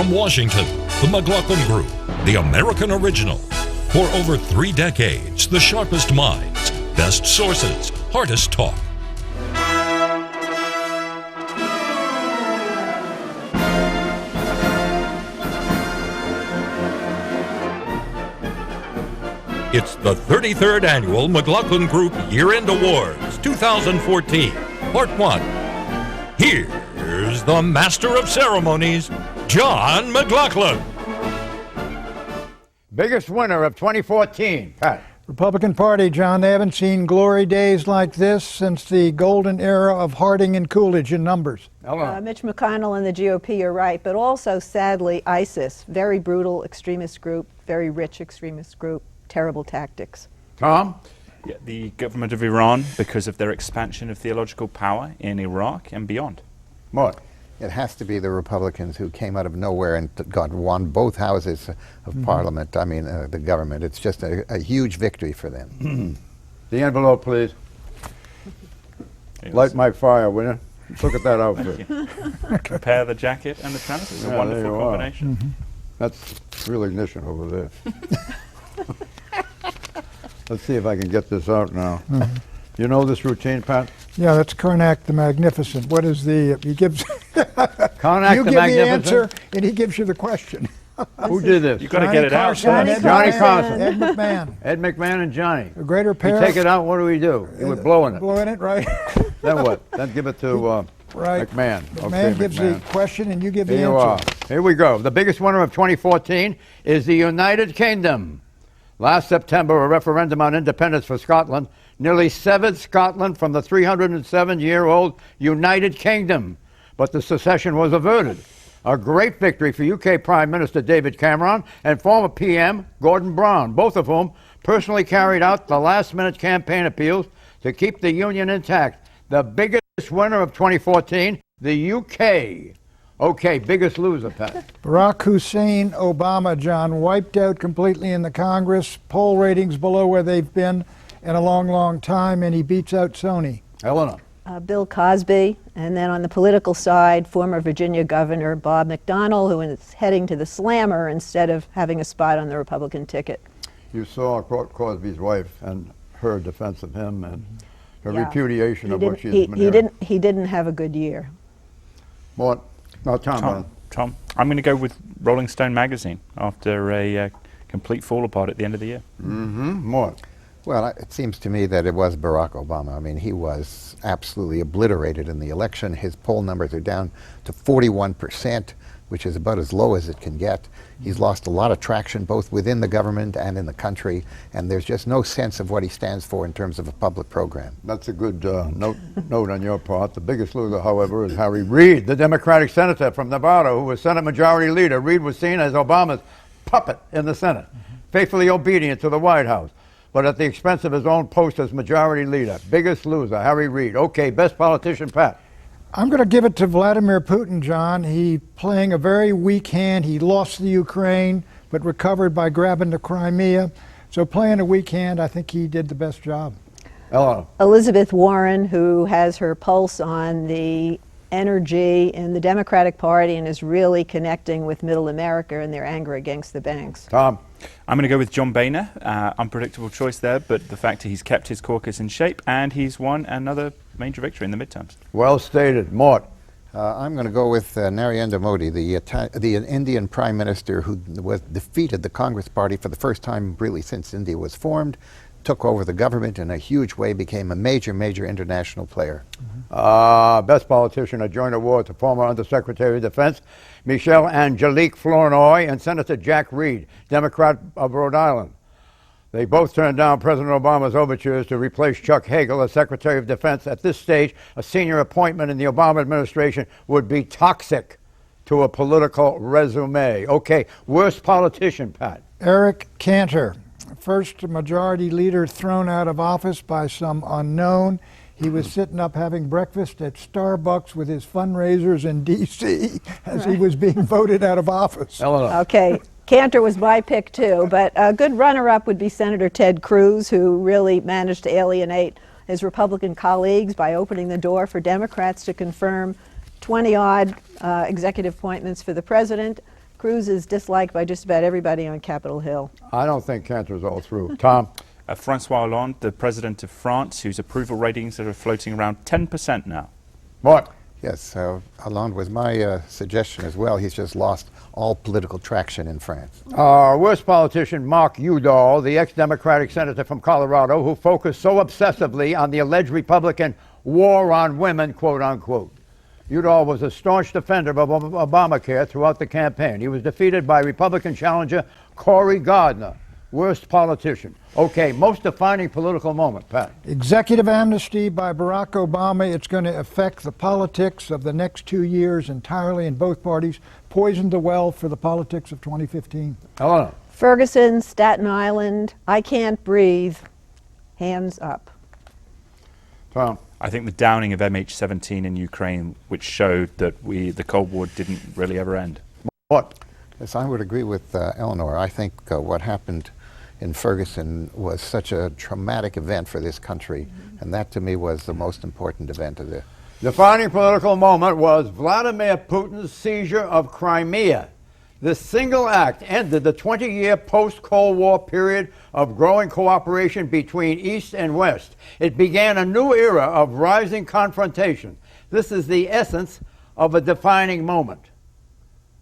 From Washington, the McLaughlin Group, the American original. For over 3 decades, the sharpest minds, best sources, hardest talk. It's the 33rd Annual McLaughlin Group Year-End Awards 2014, Part 1. Here's the Master of Ceremonies, John McLaughlin. Biggest winner of 2014, Pat. Republican Party, John, they haven't seen glory days like this since the golden era of Harding and Coolidge in numbers. Mitch McConnell and the GOP are right, but also, sadly, ISIS, very brutal extremist group, very rich extremist group, terrible tactics. Tom? Yeah, the government of Iran, because of their expansion of theological power in Iraq and beyond. What? It has to be the Republicans who came out of nowhere and won both houses of Parliament, the government. It's just a huge victory for them. The envelope, please. Light my fire, will you? Look at that outfit. Compare the jacket and the trousers. It's a wonderful combination. That's real ignition over there. Let's see if I can get this out now. You know this routine, Pat? Yeah, that's Karnak the Magnificent. What is the, he gives, Karnak you the give Magnificent? the answer and he gives you the question. Who did this? You've got to get it out. Johnny Carson. Ed McMahon. Ed McMahon and Johnny. A greater pair. You take it out, what do we do? You were blowing it. Blowing it, right. Then what? Then give it to right. McMahon. McMahon gives the question and you give the Here you answer. are. Here we go. The biggest winner of 2014 is the United Kingdom. Last September, a referendum on independence for Scotland nearly severed Scotland from the 307-year-old United Kingdom, but the secession was averted. A great victory for UK Prime Minister David Cameron and former PM Gordon Brown, both of whom personally carried out the last-minute campaign appeals to keep the Union intact. The biggest winner of 2014, the UK. Okay, biggest loser, Pat. Barack Hussein Obama, John, wiped out completely in the Congress, poll ratings below where they've been in a long, long time, and he beats out Sony. Eleanor. Bill Cosby, and then on the political side, former Virginia Governor Bob McDonnell, who is heading to the slammer instead of having a spot on the Republican ticket. You saw Cosby's wife and her defense of him and her repudiation of what she's been He didn't have a good year. What? No, Tom. I'm going to go with Rolling Stone magazine after a complete fall apart at the end of the year. What? Well, it seems to me that it was Barack Obama. I mean, he was absolutely obliterated in the election. His poll numbers are down to 41%, which is about as low as it can get. He's lost a lot of traction both within the government and in the country, and there's just no sense of what he stands for in terms of a public program. That's a good note on your part. The biggest loser, however, is Harry Reid, the Democratic senator from Nevada who was Senate Majority Leader. Reid was seen as Obama's puppet in the Senate, faithfully obedient to the White House, but at the expense of his own post as Majority Leader. Biggest loser, Harry Reid. Okay, best politician, Pat. I'm going to give it to Vladimir Putin, John. He playing a very weak hand. He lost the Ukraine, but recovered by grabbing the Crimea. So playing a weak hand, I think he did the best job. Hello. Elizabeth Warren, who has her pulse on the energy in the Democratic Party and is really connecting with Middle America and their anger against the banks. Tom. I'm going to go with John Boehner. Unpredictable choice there, but the fact that he's kept his caucus in shape and he's won another major victory in the midterms. Well stated. Mort. I'm going to go with Narendra Modi, the Indian Prime Minister who defeated the Congress Party for the first time really since India was formed, took over the government in a huge way, became a major, major international player. Best politician, a joint award to former Undersecretary of Defense Michelle Angelique Flournoy and Senator Jack Reed, Democrat of Rhode Island. They both turned down President Obama's overtures to replace Chuck Hagel as Secretary of Defense. At this stage, a senior appointment in the Obama administration would be toxic to a political resume. Okay, worst politician, Pat. Eric Cantor, first majority leader thrown out of office by some unknown. He was sitting up having breakfast at Starbucks with his fundraisers in D.C. as he was being voted out of office. Eleanor. Okay, Cantor was my pick too, but a good runner-up would be Senator Ted Cruz, who really managed to alienate his Republican colleagues by opening the door for Democrats to confirm 20-odd executive appointments for the president, Cruz is disliked by just about everybody on Capitol Hill. I don't think Cantor's all through. Tom? Francois Hollande, the president of France, whose approval ratings are floating around 10% now. What? Yes, Hollande was my suggestion as well. He's just lost all political traction in France. Our worst politician, Mark Udall, the ex-Democratic senator from Colorado, who focused so obsessively on the alleged Republican war on women, quote unquote. Udall was a staunch defender of Obamacare throughout the campaign. He was defeated by Republican challenger Cory Gardner. Worst politician. Okay, most defining political moment, Pat. Executive amnesty by Barack Obama. It's going to affect the politics of the next 2 years entirely in both parties. Poisoned the well for the politics of 2015. Helena? Ferguson, Staten Island, I can't breathe. Hands up. Tom? I think the downing of MH17 in Ukraine, which showed that the Cold War didn't really ever end. What? Yes, I would agree with Eleanor. I think what happened in Ferguson was such a traumatic event for this country, and that to me was the most important event of the Defining political moment was Vladimir Putin's seizure of Crimea. This single act ended the 20-year post-Cold War period of growing cooperation between East and West. It began a new era of rising confrontation. This is the essence of a defining moment.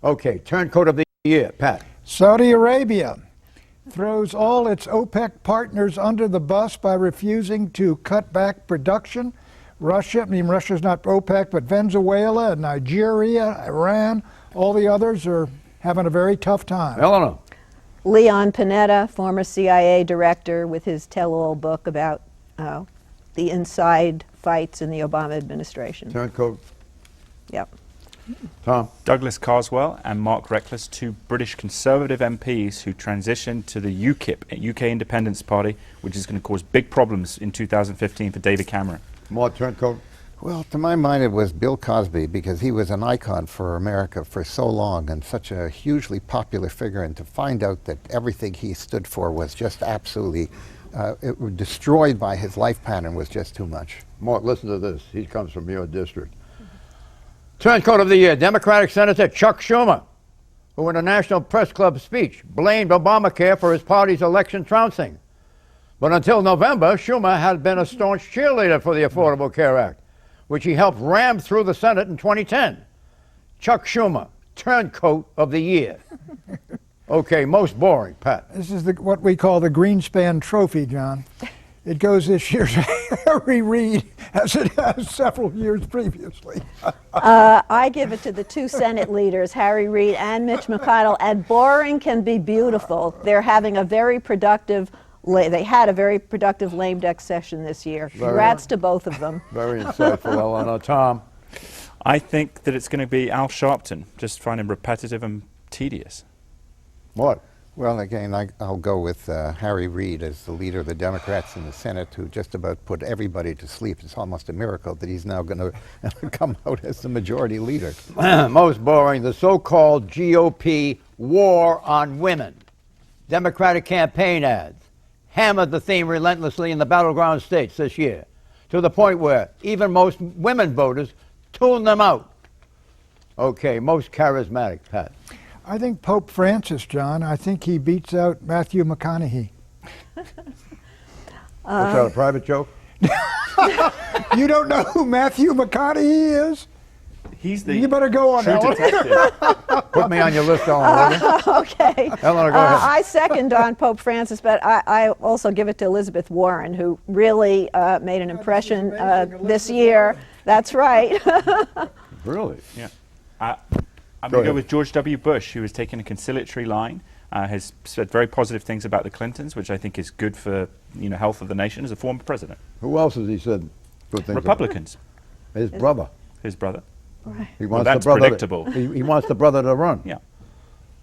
Okay, turncoat of the year, Pat. Saudi Arabia throws all its OPEC partners under the bus by refusing to cut back production. Russia's not OPEC, but Venezuela, Nigeria, Iran, all the others are having a very tough time. Eleanor? Leon Panetta, former CIA director, with his tell-all book about the inside fights in the Obama administration. Turncoat. Yep. Tom? Douglas Carswell and Mark Reckless, two British Conservative MPs who transitioned to the UKIP, UK Independence Party, which is going to cause big problems in 2015 for David Cameron. More turncoat. Well, to my mind, it was Bill Cosby, because he was an icon for America for so long and such a hugely popular figure, and to find out that everything he stood for was just absolutely destroyed by his life pattern was just too much. Mort, listen to this. He comes from your district. Turncoat of the year, Democratic Senator Chuck Schumer, who in a National Press Club speech blamed Obamacare for his party's election trouncing. But until November, Schumer had been a staunch cheerleader for the Affordable Care Act, which he helped ram through the Senate in 2010. Chuck Schumer, Turncoat of the year. Okay, most boring, Pat. This is what we call the Greenspan Trophy, John. It goes this year to Harry Reid, as it has several years previously. I give it to the two Senate leaders, Harry Reid and Mitch McConnell, and boring can be beautiful. They're having a very productive, they had a very productive lame duck session this year. Congrats to both of them. Very insightful, Eleanor. Tom? I think that it's going to be Al Sharpton, just find him repetitive and tedious. What? Well, again, I'll go with Harry Reid as the leader of the Democrats in the Senate, who just about put everybody to sleep. It's almost a miracle that he's now going to come out as the majority leader. Most boring, the so-called GOP war on women. Democratic campaign ads hammered the theme relentlessly in the battleground states this year, to the point where even most women voters tuned them out. Okay, most charismatic, Pat. I think Pope Francis, John. I think he beats out Matthew McConaughey. Is that a private joke? You don't know who Matthew McConaughey is? He's the You better go on, true Ellen. detective. Put me on your list, Eleanor. Okay. Eleanor, go ahead. I second on Pope Francis, but I also give it to Elizabeth Warren, who really made an impression this year. That's right. Really? Yeah. I'm going to go with George W. Bush, who has taken a conciliatory line, has said very positive things about the Clintons, which I think is good for health of the nation as a former president. Who else has he said good things Republicans. about? His brother. His brother. Right. He Well, wants that's the brother predictable. He wants the brother to run. Yeah.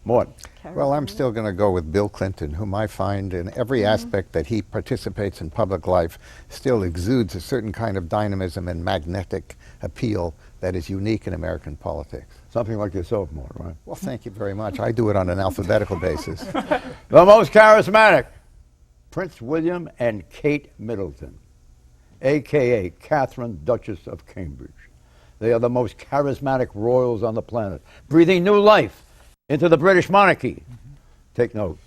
Mort. Well, I'm still going to go with Bill Clinton, whom I find in every aspect that he participates in public life still exudes a certain kind of dynamism and magnetic appeal that is unique in American politics. Something like yourself, Mort, right? Well, thank you very much. I do it on an alphabetical basis. The most charismatic, Prince William and Kate Middleton, a.k.a. Catherine, Duchess of Cambridge. They are the most charismatic royals on the planet, breathing new life into the British monarchy. Take note.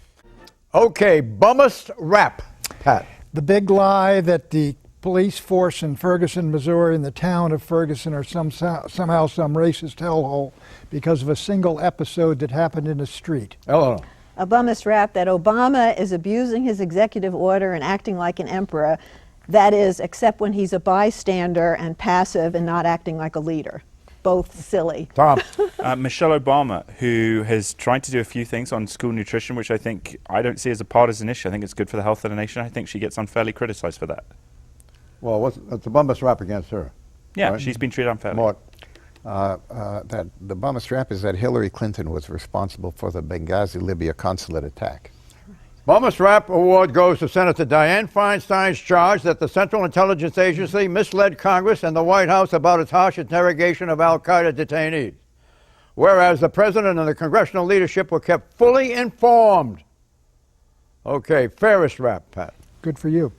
Okay, BUMMEST rap, Pat. The big lie that the police force in Ferguson, Missouri, and the town of Ferguson are somehow some racist hellhole because of a single episode that happened in a street. Eleanor. A BUMMEST rap that Obama is abusing his executive order and acting like an emperor. That is, except when he's a bystander and passive and not acting like a leader. Both silly. Tom. Michelle Obama, who has tried to do a few things on school nutrition, which I don't see as a partisan issue. I think it's good for the health of the nation. I think she gets unfairly criticized for that. Well, what's the BUMMEST rap against her? Yeah, right? she's been treated unfairly. Mort. That the BUMMEST rap is that Hillary Clinton was responsible for the Benghazi, Libya consulate attack. BUMMEST rap award goes to Senator Dianne Feinstein's charge that the Central Intelligence Agency misled Congress and the White House about its harsh interrogation of al-Qaeda detainees. Whereas the president and the congressional leadership were kept fully informed. Okay, FAIREST rap, Pat. Good for you.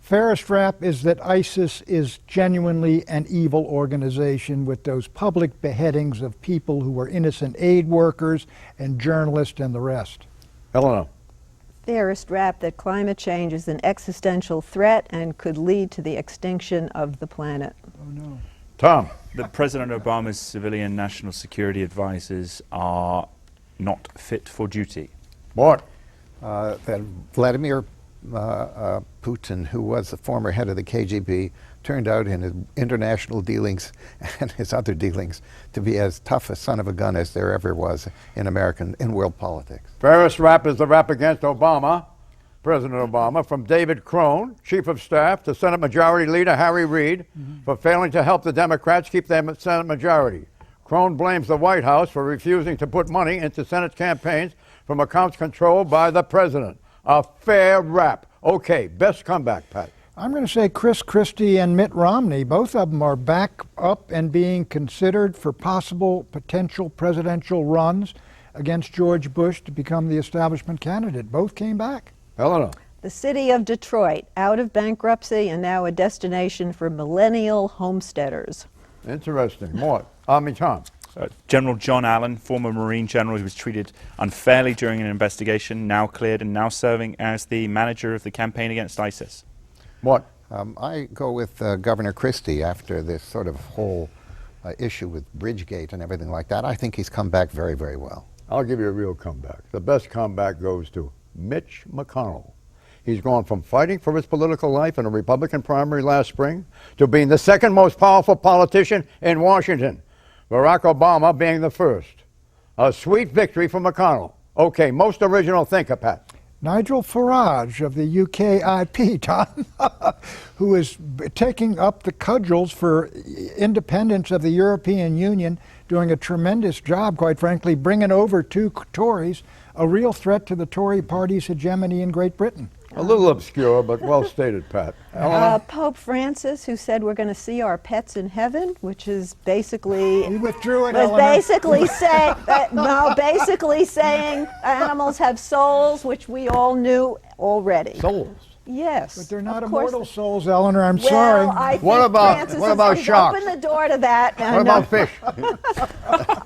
FAIREST rap is that ISIS is genuinely an evil organization with those public beheadings of people who were innocent aid workers and journalists and the rest. Eleanor. FAIREST rap that climate change is an existential threat and could lead to the extinction of the planet. Oh no. Tom. That President Obama's civilian national security advisors are not fit for duty. Mort. That Vladimir Putin, who was the former head of the KGB, turned out in his international dealings and his other dealings to be as tough a son of a gun as there ever was in world politics. FAIREST rap is the rap against Obama, President Obama, from David Crone, Chief of Staff, to Senate Majority Leader Harry Reid for failing to help the Democrats keep their Senate majority. Crone blames the White House for refusing to put money into Senate campaigns from accounts controlled by the president. A fair rap. Okay, best comeback, Pat. I'm going to say Chris Christie and Mitt Romney. Both of them are back up and being considered for possible potential presidential runs against George Bush to become the establishment candidate. Both came back. Eleanor. The city of Detroit, out of bankruptcy and now a destination for millennial homesteaders. Interesting. Mort. Tom. General John Allen, former Marine general who was treated unfairly during an investigation, now cleared and now serving as the manager of the campaign against ISIS. What? I go with Governor Christie after this sort of whole issue with Bridgegate and everything like that. I think he's come back very, very well. I'll give you a real comeback. The best comeback goes to Mitch McConnell. He's gone from fighting for his political life in a Republican primary last spring to being the second most powerful politician in Washington, Barack Obama being the first. A sweet victory for McConnell. Okay, most original thinker, Pat. Nigel Farage of the UKIP, Tom, who is taking up the cudgels for independence of the European Union, doing a tremendous job, quite frankly, bringing over two Tories, a real threat to the Tory party's hegemony in Great Britain. A little obscure, but well stated, Pat. Pope Francis, who said we're going to see our pets in heaven, which is basically He withdrew it, was Eleanor. basically saying animals have souls, which we all knew already. Souls. Yes, But they're not of course. immortal souls, Eleanor. I'm Well, sorry. I think What about- Francis what is about going to sharks? open the door to that. What And, about fish?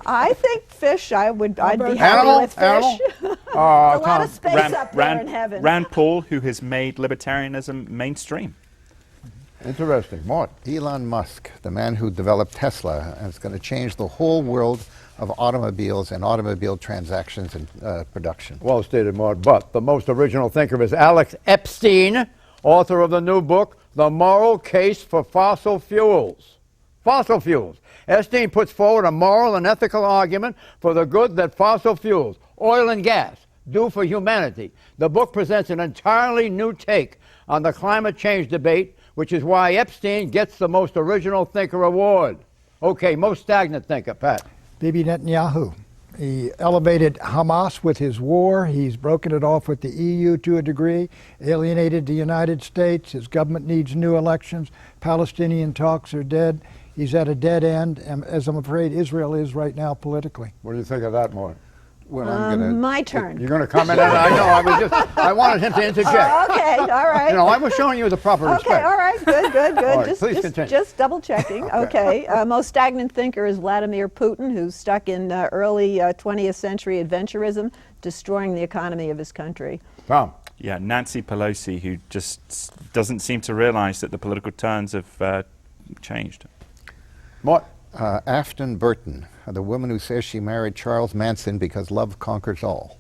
I think fish. I'd be about happy animal? with fish. Animal? A lot Tom. of space up there in heaven. Rand Paul, who has made libertarianism mainstream. Interesting. Mort. Elon Musk, the man who developed Tesla, and it's going to change the whole world of automobiles and automobile transactions and production. Well stated, Mort. But the most original thinker is Alex Epstein, author of the new book, The Moral Case for Fossil Fuels. Fossil fuels. Epstein puts forward a moral and ethical argument for the good that fossil fuels, oil and gas, do for humanity. The book presents an entirely new take on the climate change debate, which is why Epstein gets the most original thinker award. Okay, most stagnant thinker, Pat. Bibi Netanyahu. He elevated Hamas with his war. He's broken it off with the EU to a degree, alienated the United States. His government needs new elections. Palestinian talks are dead. He's at a dead end, as I'm afraid Israel is right now politically. What do you think of that, Mort? Well, I'm gonna. My turn. You're going to comment on it? I know. I wanted him to interject. Okay, all right. You know, I was showing you the proper respect. Okay, all right, good. All right, just, please just, continue. just double checking. Okay. Most stagnant thinker is Vladimir Putin, who's stuck in early 20th century adventurism, destroying the economy of his country. Tom. Yeah, Nancy Pelosi, who just doesn't seem to realize that the political turns have changed. What? Afton Burton, the woman who says she married Charles Manson because love conquers all.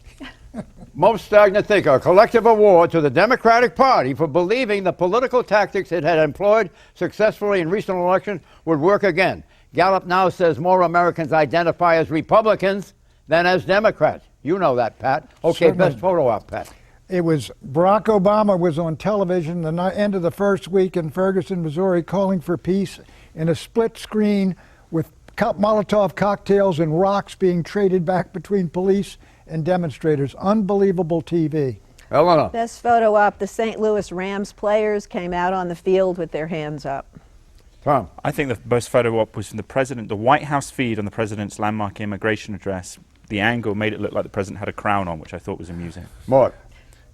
Most stagnant thinker, a collective award to the Democratic Party for believing the political tactics it had employed successfully in recent elections would work again. Gallup now says more Americans identify as Republicans than as Democrats. You know that, Pat. Okay, Certainly. best photo op, Pat. It was Barack Obama was on television the end of the first week in Ferguson, Missouri, calling for peace in a split screen with Molotov cocktails and rocks being traded back between police and demonstrators. Unbelievable TV. Eleanor. Best photo op, the St. Louis Rams players came out on the field with their hands up. Tom. I think the best photo op was from the president, the White House feed on the president's landmark immigration address. The angle made it look like the president had a crown on, which I thought was amusing. Mort.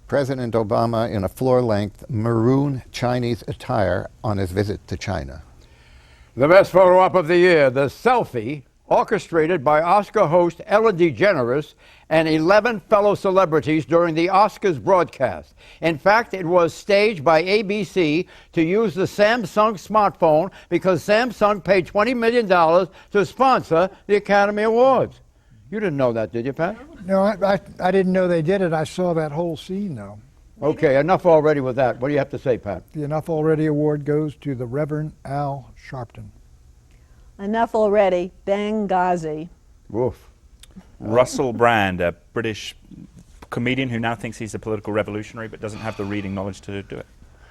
President Obama in a floor-length maroon Chinese attire on his visit to China. The best photo op of the year, the selfie, orchestrated by Oscar host Ellen DeGeneres and 11 fellow celebrities during the Oscars broadcast. In fact, it was staged by ABC to use the Samsung smartphone because Samsung paid $20 million to sponsor the Academy Awards. You didn't know that, did you, Pat? No, I didn't know they did it. I saw that whole scene, though. Okay, enough already with that. What do you have to say, Pat? The Enough Already Award goes to the Reverend Al Sharpton. Enough already, Benghazi. Woof. Russell Brand, a British comedian who now thinks he's a political revolutionary but doesn't have the reading knowledge to do it.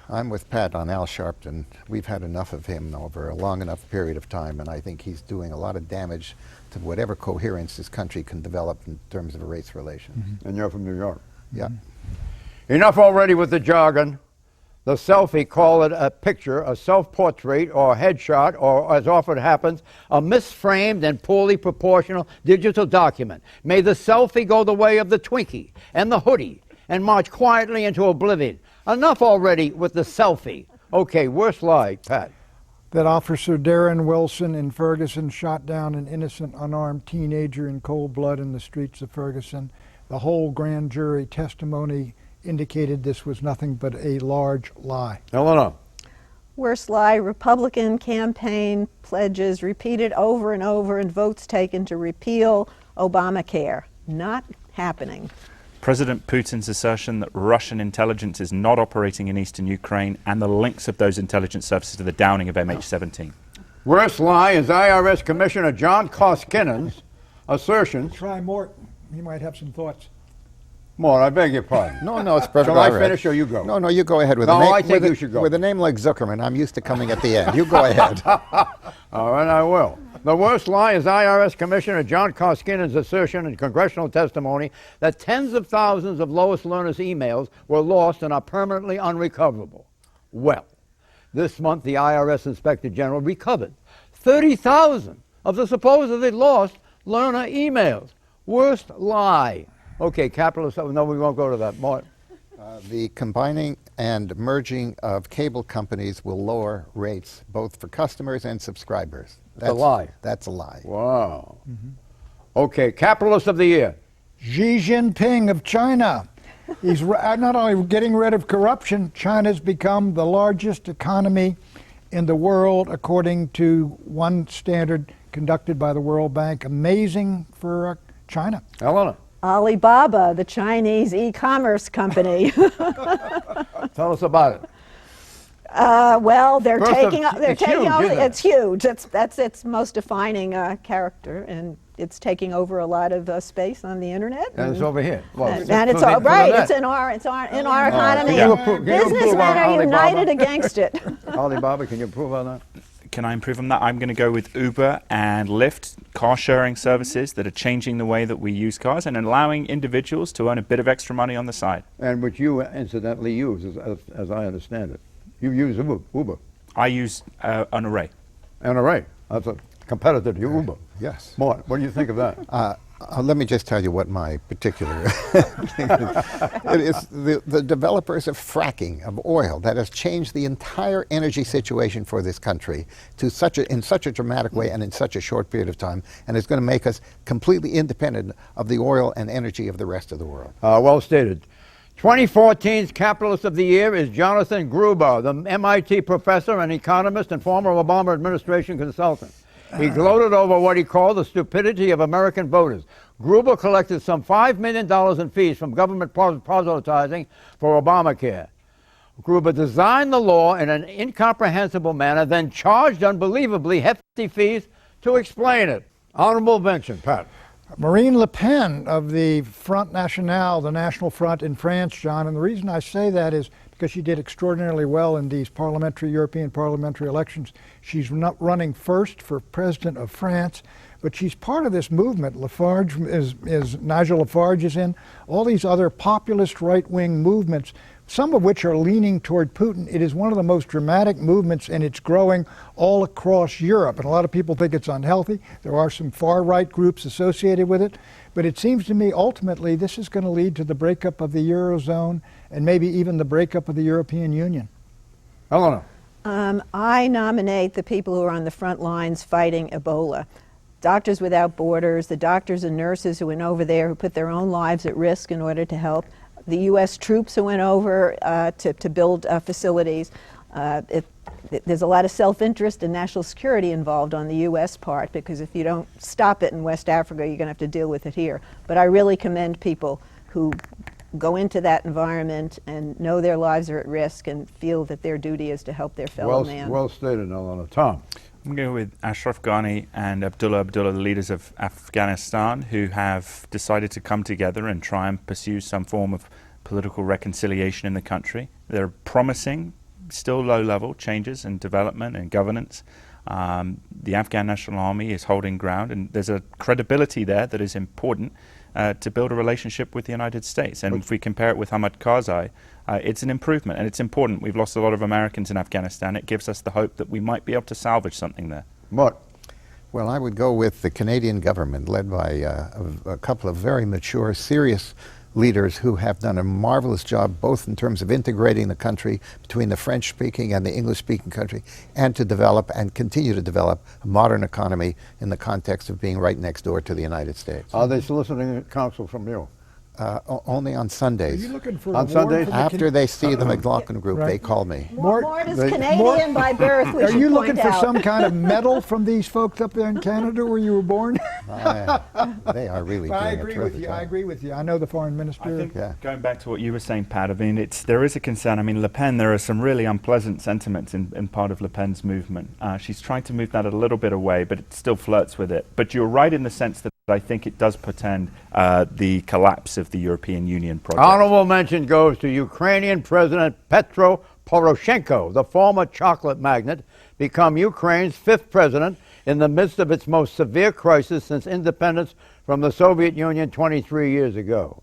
I'm with Pat on Al Sharpton. We've had enough of him over a long enough period of time, and I think he's doing a lot of damage to whatever coherence this country can develop in terms of race relations. Mm-hmm. And you're from New York. Yeah. Enough already with the jargon. The selfie, call it a picture, a self-portrait, or a headshot, or, as often happens, a misframed and poorly proportional digital document. May the selfie go the way of the Twinkie and the hoodie and march quietly into oblivion. Enough already with the selfie. Okay, worst lie, Pat. That Officer Darren Wilson in Ferguson shot down an innocent, unarmed teenager in cold blood in the streets of Ferguson. The whole grand jury testimony indicated this was nothing but a large lie. Eleanor. Worst lie, Republican campaign pledges repeated over and over and votes taken to repeal Obamacare. Not happening. President Putin's assertion that Russian intelligence is not operating in eastern Ukraine and the links of those intelligence services to the downing of MH17. Worst lie is IRS Commissioner John Koskinen's assertions. Try Mort. He might have some thoughts. Mort, I beg your pardon. No, it's perfect. Shall I finish or you go? No, you go ahead with No, a name. I think you should go. With a name like Zuckerman, I'm used to coming at the end. You go ahead. All right, I will. The worst lie is IRS Commissioner John Koskinen's assertion in congressional testimony that tens of thousands of Lois Lerner's emails were lost and are permanently unrecoverable. Well, this month the IRS Inspector General recovered 30,000 of the supposedly lost Lerner emails. Worst lie. Okay, capitalist. No, we won't go to that. Martin. The combining and merging of cable companies will lower rates both for customers and subscribers. That's a lie. That's a lie. Wow. Mm-hmm. Okay, capitalist of the year. Xi Jinping of China. He's not only getting rid of corruption, China's become the largest economy in the world according to one standard conducted by the World Bank. Amazing for China. Eleanor. Alibaba, the Chinese e-commerce company. Tell us about it. Well, they're First taking. of- They're it's taking. huge, isn't it? It's huge. That's its most defining character, and it's taking over a lot of space on the internet. And it's over here. Well, And it's all right. It's in our economy. Can you approve- can you approve Businessmen on are Alibaba? united against it. Alibaba, can you improve on that? Can I improve on that? I'm going to go with Uber and Lyft, car sharing services that are changing the way that we use cars and allowing individuals to earn a bit of extra money on the side. And which you incidentally use, as I understand it. You use Uber. I use an array. And all right, that's a competitor to Uber. Yes. Mort, what do you think of that? Let me just tell you what my particular it is the developers of fracking of oil that has changed the entire energy situation for this country to in such a dramatic way and in such a short period of time, and it's going to make us completely independent of the oil and energy of the rest of the world. Well stated. 2014's Capitalist of the Year is Jonathan Gruber, the MIT professor and economist and former Obama administration consultant. He gloated over what he called the stupidity of American voters. Gruber collected some $5 million in fees from government proselytizing for Obamacare. Gruber designed the law in an incomprehensible manner, then charged unbelievably hefty fees to explain it. Honorable mention, Pat. Marine Le Pen of the Front National, the National Front in France, John, and the reason I say that is because she did extraordinarily well in these European parliamentary elections. She's not running first for president of France, but she's part of this movement. Nigel Lafarge is in, all these other populist right-wing movements, some of which are leaning toward Putin. It is one of the most dramatic movements, and it's growing all across Europe. And a lot of people think it's unhealthy. There are some far-right groups associated with it. But it seems to me, ultimately, this is going to lead to the breakup of the Eurozone and maybe even the breakup of the European Union. Eleanor. I nominate the people who are on the front lines fighting Ebola. Doctors Without Borders, the doctors and nurses who went over there who put their own lives at risk in order to help, the U.S. troops who went over to build facilities. There's a lot of self-interest and national security involved on the U.S. part, because if you don't stop it in West Africa, you're going to have to deal with it here. But I really commend people who go into that environment and know their lives are at risk and feel that their duty is to help their fellow man. Well stated, Eleanor. Tom. I'm going to go with Ashraf Ghani and Abdullah, the leaders of Afghanistan, who have decided to come together and try and pursue some form of political reconciliation in the country. They're promising, still low-level changes in development and governance. The Afghan National Army is holding ground, and there's a credibility there that is important to build a relationship with the United States. And if we compare it with Hamid Karzai, it's an improvement, and it's important. We've lost a lot of Americans in Afghanistan. It gives us the hope that we might be able to salvage something there. What? Well, I would go with the Canadian government, led by a couple of very mature, serious leaders who have done a marvelous job, both in terms of integrating the country between the French-speaking and the English-speaking country, and to develop and continue to develop a modern economy in the context of being right next door to the United States. Are they soliciting counsel from you? Only on Sundays. Are you looking for On Sundays? After they see the McLaughlin Group, they call me. Mort is Canadian by birth, we Are should you point looking for out. some kind of medal from these folks up there in Canada where you were born? They are really doing I a agree terrific with you. job. I agree with you. I know the foreign minister. I think Yeah. going back to what you were saying, Pat, I mean, there is a concern. I mean, Le Pen, there are some really unpleasant sentiments in part of Le Pen's movement. She's trying to move that a little bit away, but it still flirts with it. But you're right in the sense that I think it does portend the collapse of the European Union project. Honorable mention goes to Ukrainian President Petro Poroshenko, the former chocolate magnate, become Ukraine's 5th president in the midst of its most severe crisis since independence from the Soviet Union 23 years ago.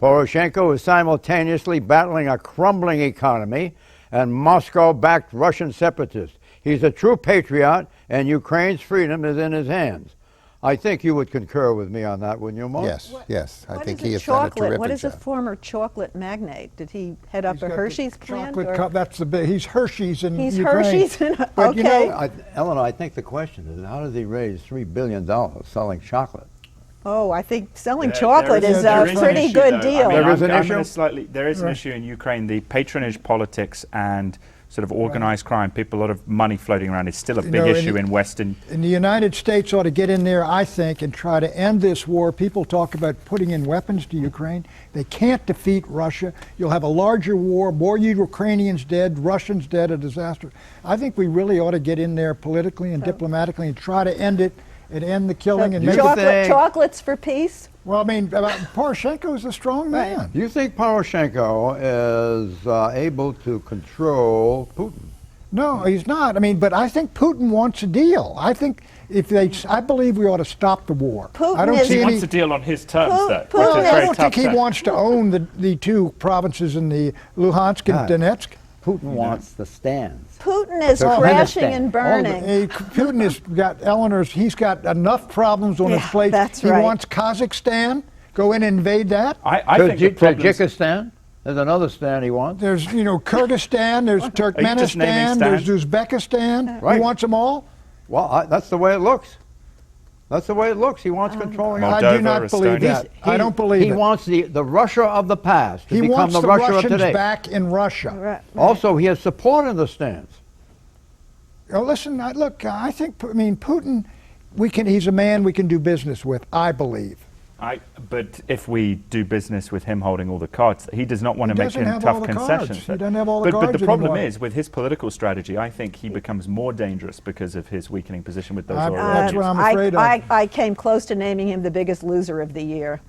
Poroshenko is simultaneously battling a crumbling economy and Moscow-backed Russian separatists. He's a true patriot, and Ukraine's freedom is in his hands. I think you would concur with me on that, wouldn't you, Mort? Yes, yes. I What think is he a has done a chocolate? terrific What is a job. former chocolate magnate? Did he head up He's a got the Hershey's plant? chocolate or- cup. That's the big. He's Hershey's in He's Ukraine. Hershey's in. But you Okay. know, Eleanor, I think the question is, how does he raise $3 billion selling chocolate? Oh, I think selling There chocolate is there a an pretty issue, good though. deal. I mean, There is an I'm issue? gonna there is an issue in Ukraine. The patronage politics and sort of organized crime, a lot of money floating around is still a big know, issue in Western. and the United States ought to get in there, I think, and try to end this war. People talk about putting in weapons to Ukraine. They can't defeat Russia. You'll have a larger war, more Ukrainians dead, Russians dead, a disaster. I think we really ought to get in there politically and diplomatically and try to end it and end the killing. And make it, Chocolates for peace? well, I mean, Poroshenko is a strong man. Do you think Poroshenko is able to control Putin? No, he's not. I mean, but I think Putin wants a deal. I think I believe we ought to stop the war. Putin I don't is- see He any. wants to deal on his terms, though, Well, which is I very don't tough think he to- wants to own the 2 provinces in the Luhansk and Donetsk. Putin wants the stands. Putin is So crashing understand. and burning. Putin has got, Eleanor's, he's got enough problems on his Yeah, plate. that's He right. wants Kazakhstan, go in and invade that. I think the problem's- Tajikistan, there's another stand he wants. There's, Kyrgyzstan, there's just naming Turkmenistan, there's stands? Uzbekistan. Right. He wants them all? Well, that's the way it looks. That's the way it looks. He wants controlling. Moldova, I do not believe Estonia. that. I don't believe He it. wants the Russia of the past to He become wants the the Russia of Russians today. back in Russia. Right. Also, he has support in the stands. Listen, look, I think, Putin, he's a man we can do business with, I believe. But if we do business with him holding all the cards, he does not want to He make doesn't any have all tough the cards. concessions. He doesn't have all the But cards the problem anymore. is, with his political strategy, I think he becomes more dangerous because of his weakening position with those That's authorities. what I'm afraid of. I came close to naming him the biggest loser of the year.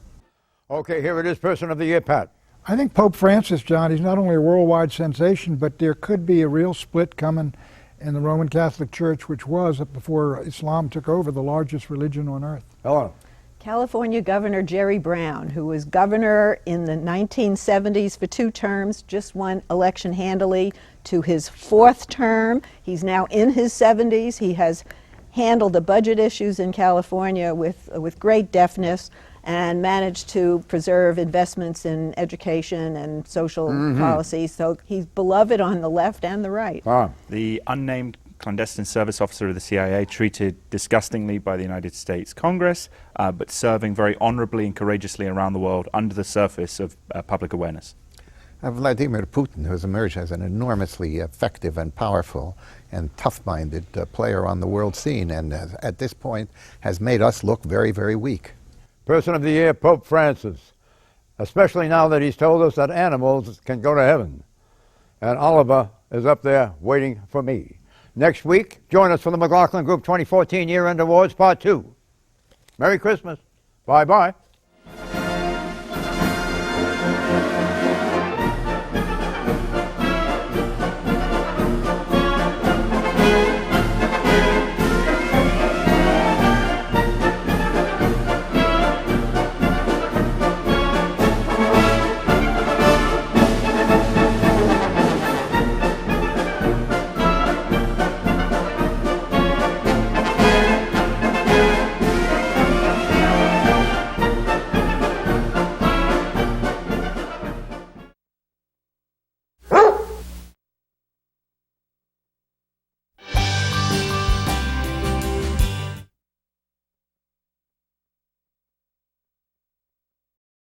Okay, here it is, Person of the Year, Pat. I think Pope Francis, John, he's not only a worldwide sensation, but there could be a real split coming in the Roman Catholic Church, which was, before Islam took over, the largest religion on earth. Hello. California Governor Jerry Brown, who was governor in the 1970s for 2 terms, just won election handily to his 4th term. He's now in his 70s. He has handled the budget issues in California with great deftness and managed to preserve investments in education and social policies. So he's beloved on the left and the right. The unnamed clandestine service officer of the CIA, treated disgustingly by the United States Congress, but serving very honorably and courageously around the world under the surface of public awareness. Vladimir Putin, who has emerged as an enormously effective and powerful and tough-minded player on the world scene, and at this point has made us look very, very weak. Person of the Year, Pope Francis, especially now that he's told us that animals can go to heaven. And Oliver is up there waiting for me. Next week, join us for the McLaughlin Group 2014 Year-End Awards Part 2. Merry Christmas. Bye-bye.